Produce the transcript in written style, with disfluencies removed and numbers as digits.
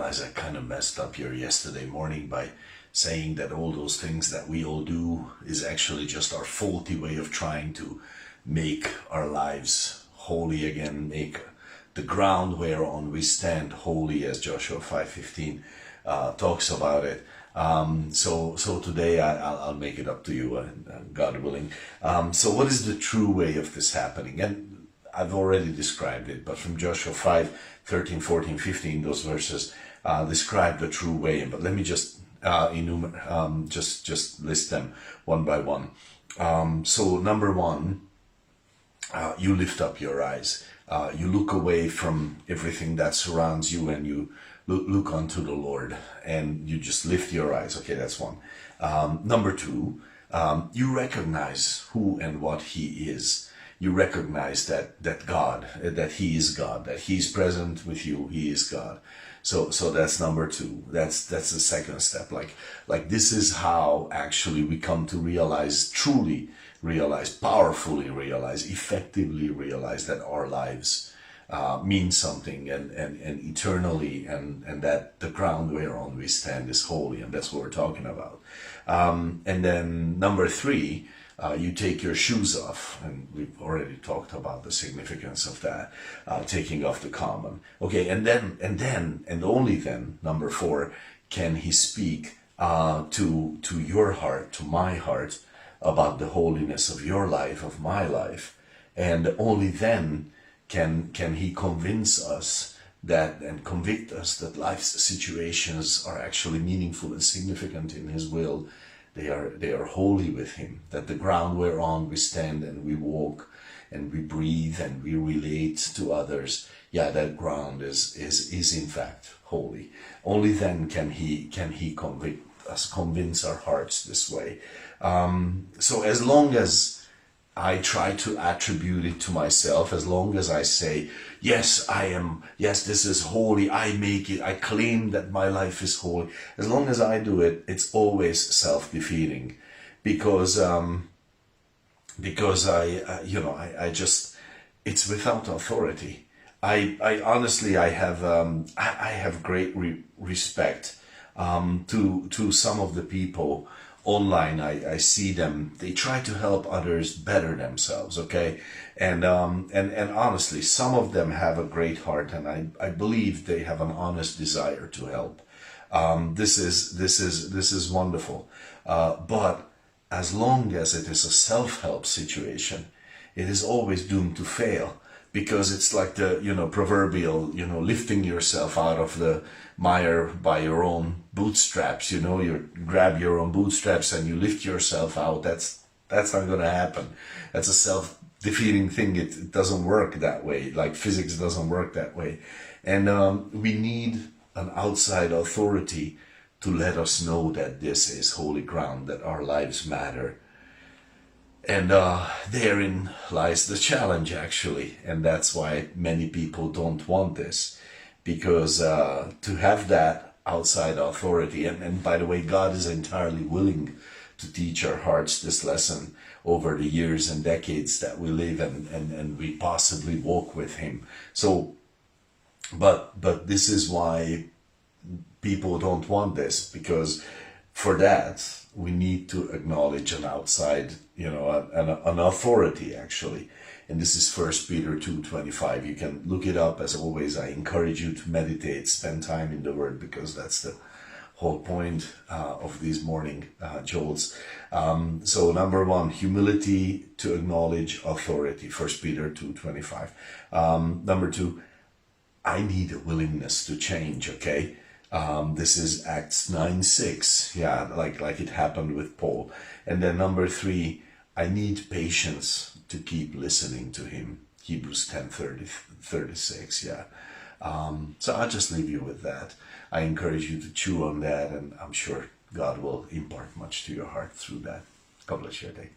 realize I kind of messed up here yesterday morning by saying that all those things that we all do is actually just our faulty way of trying to make our lives holy again, make the ground whereon we stand holy, as Joshua 5:15 talks about it. So today I'll make it up to you, God willing. So what is the true way of this happening? And I've already described it, but from Joshua 5:13, 14, 15, those verses describe the true way. But let me just just list them one by one. So number one, you lift up your eyes. You look away from everything that surrounds you and you look unto the Lord, and you just lift your eyes. Okay, that's one. Number two, you recognize who and what He is. You recognize that God, that He is God, that He's present with you. He is God. So that's number two. That's the second step. Like this is how actually we come to realize, truly realize, powerfully realize, effectively realize that our lives mean something and eternally, and that the ground whereon we stand is holy, and that's what we're talking about. And then number three, you take your shoes off, and we've already talked about the significance of that, taking off the common. Okay, and then and only then, number four, can He speak to your heart, to my heart, about the holiness of your life, of my life, and only then can He convince us that and convict us that life's situations are actually meaningful and significant in His will. They are holy with Him, that the ground whereon we stand and we walk and we breathe and we relate to others, yeah, that ground is in fact holy. Only then can He convict us, convince our hearts this way. So as long as I try to attribute it to myself, as long as I say, yes, I am, yes, this is holy, I make it, I claim that my life is holy, as long as I do it, it's always self-defeating, because I just, it's without authority. I honestly, I have great respect to some of the people online. I see them, they try to help others better themselves, okay? And honestly, some of them have a great heart, and I believe they have an honest desire to help. This is wonderful. But as long as it is a self-help situation, it is always doomed to fail. Because it's like the, proverbial, lifting yourself out of the mire by your own bootstraps, you grab your own bootstraps and you lift yourself out. That's not going to happen. That's a self-defeating thing. It doesn't work that way. Like physics doesn't work that way. And we need an outside authority to let us know that this is holy ground, that our lives matter. And therein lies the challenge, actually, and that's why many people don't want this, because to have that outside authority, and by the way, God is entirely willing to teach our hearts this lesson over the years and decades that we live and we possibly walk with Him. So, but this is why people don't want this, because for that, we need to acknowledge an outside, an authority, actually. And this is 1 Peter 2:25. You can look it up. As always, I encourage you to meditate, spend time in the Word, because that's the whole point of these morning jolts. So number one, humility to acknowledge authority, 1 Peter 2:25. Number two, I need a willingness to change, okay? This is Acts 9:6, yeah, like it happened with Paul. And then number three, I need patience to keep listening to Him, Hebrews 10:36, yeah. So I'll just leave you with that. I encourage you to chew on that, and I'm sure God will impart much to your heart through that. God bless your day.